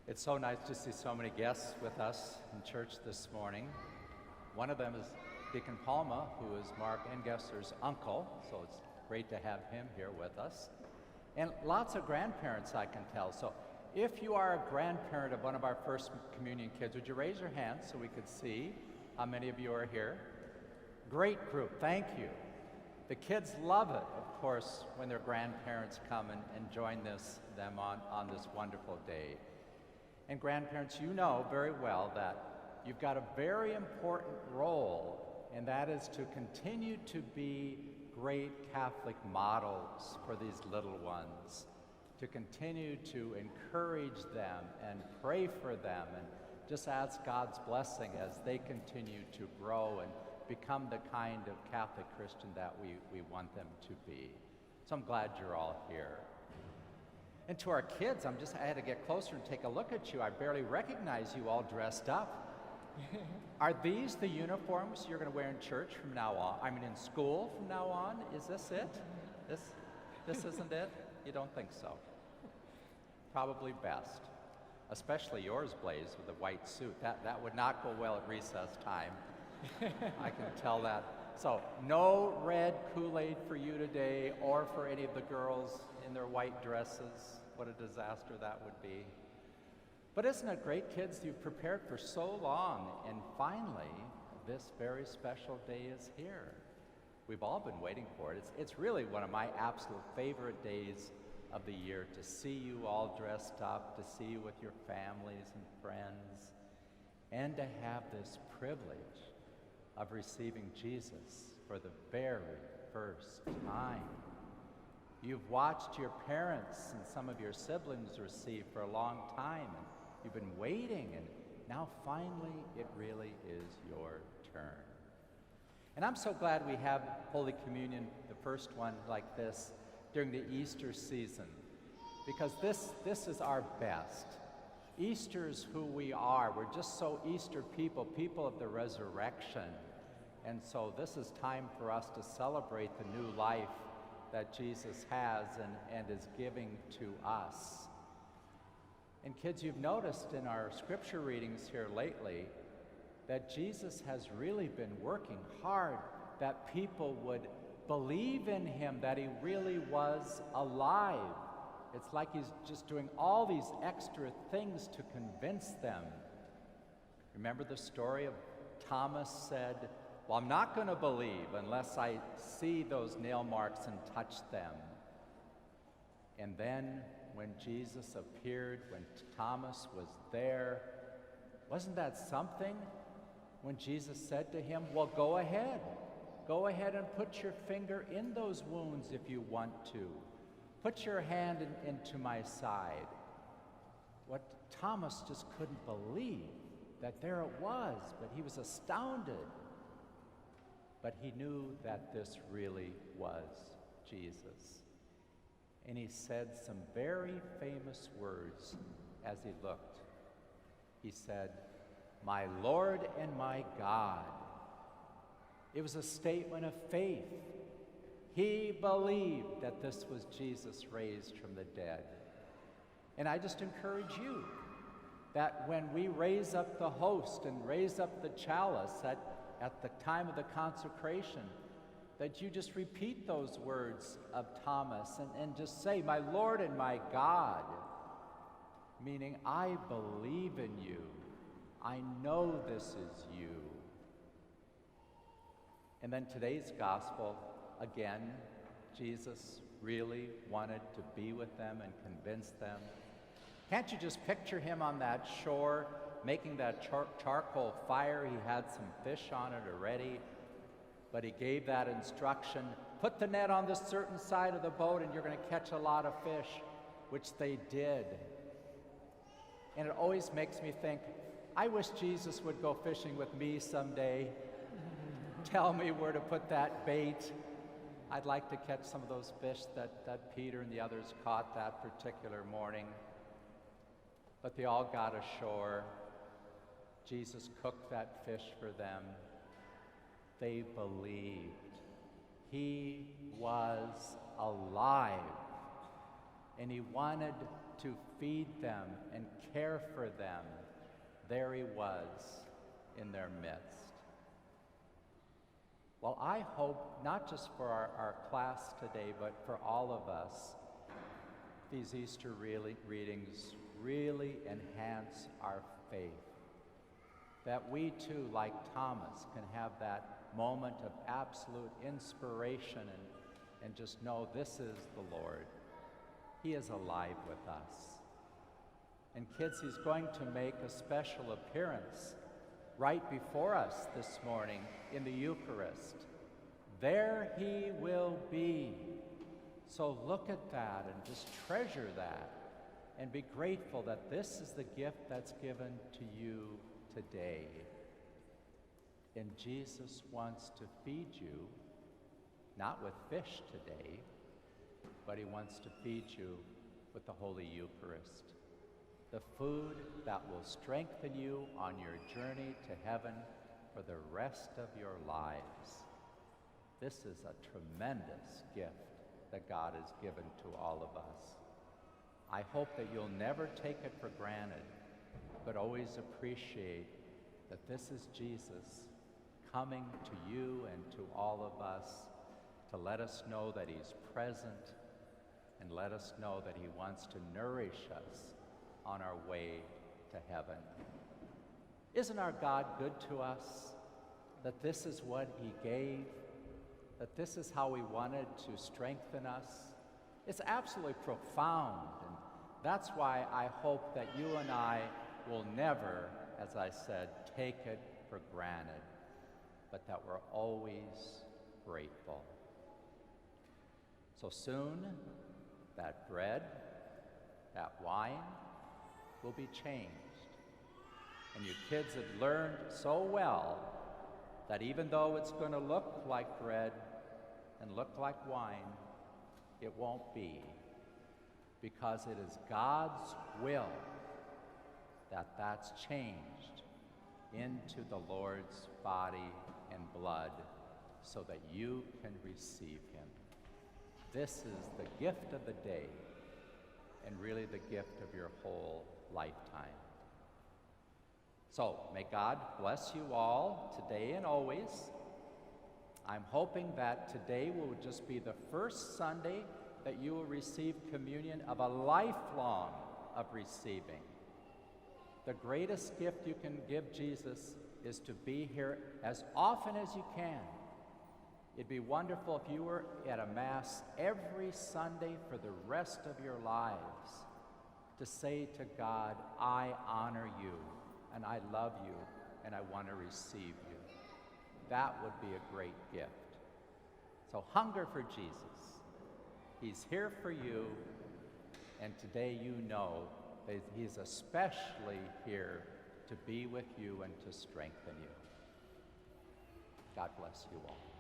It's so nice to see so many guests with us in church this morning. One of them is Deacon Palma, who is Mark Engesser's uncle, so it's great to have him here with us. And lots of grandparents, I can tell. So if you are a grandparent of one of our First Communion kids, would you raise your hand so we could see how many of you are here? Great group, thank you. The kids love it, of course, when their grandparents come and join them on this wonderful day. And grandparents, you know very well that you've got a very important role, and that is to continue to be great Catholic models for these little ones, to continue to encourage them and pray for them and just ask God's blessing as they continue to grow and become the kind of Catholic Christian that we want them to be. So I'm glad you're all here. And to our kids, I had to get closer and take a look at you. I barely recognize you all dressed up. Are these the uniforms you're going to wear in church from now on? I mean, in school from now on? Is this it? This isn't it? You don't think so? Probably best. Especially yours, Blaze, with a white suit. That would not go well at recess time. I can tell that. So, no red Kool-Aid for you today or for any of the girls in their white dresses. What a disaster that would be. But isn't it great, kids? You've prepared for so long, and finally, this very special day is here. We've all been waiting for it. It's really one of my absolute favorite days of the year to see you all dressed up, to see you with your families and friends, and to have this privilege of receiving Jesus for the very first time. You've watched your parents and some of your siblings receive for a long time, and you've been waiting, and now finally it really is your turn. And I'm so glad we have Holy Communion, the first one like this, during the Easter season, because this is our best. Easter's who we are. We're just so Easter people of the resurrection. And so this is time for us to celebrate the new life that Jesus has and is giving to us. And kids, you've noticed in our scripture readings here lately that Jesus has really been working hard that people would believe in him, that he really was alive. It's like he's just doing all these extra things to convince them. Remember the story of Thomas said, "Well, I'm not going to believe unless I see those nail marks and touch them." And then when Jesus appeared, when Thomas was there, wasn't that something? When Jesus said to him, "Well, go ahead and put your finger in those wounds if you want to. Put your hand into my side." What Thomas just couldn't believe, that there it was, but he was astounded. But he knew that this really was Jesus. And he said some very famous words as he looked. He said, "My Lord and my God." It was a statement of faith. He believed that this was Jesus raised from the dead. And I just encourage you that when we raise up the host and raise up the chalice at the time of the consecration, that you just repeat those words of Thomas and just say, "My Lord and my God," meaning I believe in you. I know this is you. And then today's gospel, again, Jesus really wanted to be with them and convince them. Can't you just picture him on that shore making that charcoal fire? He had some fish on it already, but he gave that instruction, "Put the net on this certain side of the boat and you're going to catch a lot of fish," which they did. And it always makes me think, I wish Jesus would go fishing with me someday. Tell me where to put that bait. I'd like to catch some of those fish that Peter and the others caught that particular morning. But they all got ashore. Jesus cooked that fish for them. They believed. He was alive. and he wanted to feed them and care for them. There he was in their midst. Well, I hope, not just for our class today, but for all of us, these Easter readings really enhance our faith. That we too, like Thomas, can have that moment of absolute inspiration and just know this is the Lord. He is alive with us. And kids, he's going to make a special appearance right before us this morning in the Eucharist. There he will be. So look at that and just treasure that and be grateful that this is the gift that's given to you today. And Jesus wants to feed you, not with fish today, but he wants to feed you with the Holy Eucharist, the food that will strengthen you on your journey to heaven for the rest of your lives. This is a tremendous gift that God has given to all of us. I hope that you'll never take it for granted, but always appreciate that this is Jesus coming to you and to all of us to let us know that he's present and let us know that he wants to nourish us on our way to heaven. Isn't our God good to us? That this is what he gave? That this is how he wanted to strengthen us? It's absolutely profound, and that's why I hope that you and I will never, as I said, take it for granted, but that we're always grateful. So soon, that bread, that wine will be changed. And you kids have learned so well that even though it's going to look like bread and look like wine, it won't be, because it is God's will that that's changed into the Lord's body and blood so that you can receive him. This is the gift of the day and really the gift of your whole lifetime. So may God bless you all today and always. I'm hoping that today will just be the first Sunday that you will receive communion of a lifelong of receiving. The greatest gift you can give Jesus is to be here as often as you can. It'd be wonderful if you were at a Mass every Sunday for the rest of your lives to say to God, I honor you, and I love you, and I want to receive you. That would be a great gift. So hunger for Jesus. He's here for you, and today you know that he's especially here to be with you and to strengthen you. God bless you all.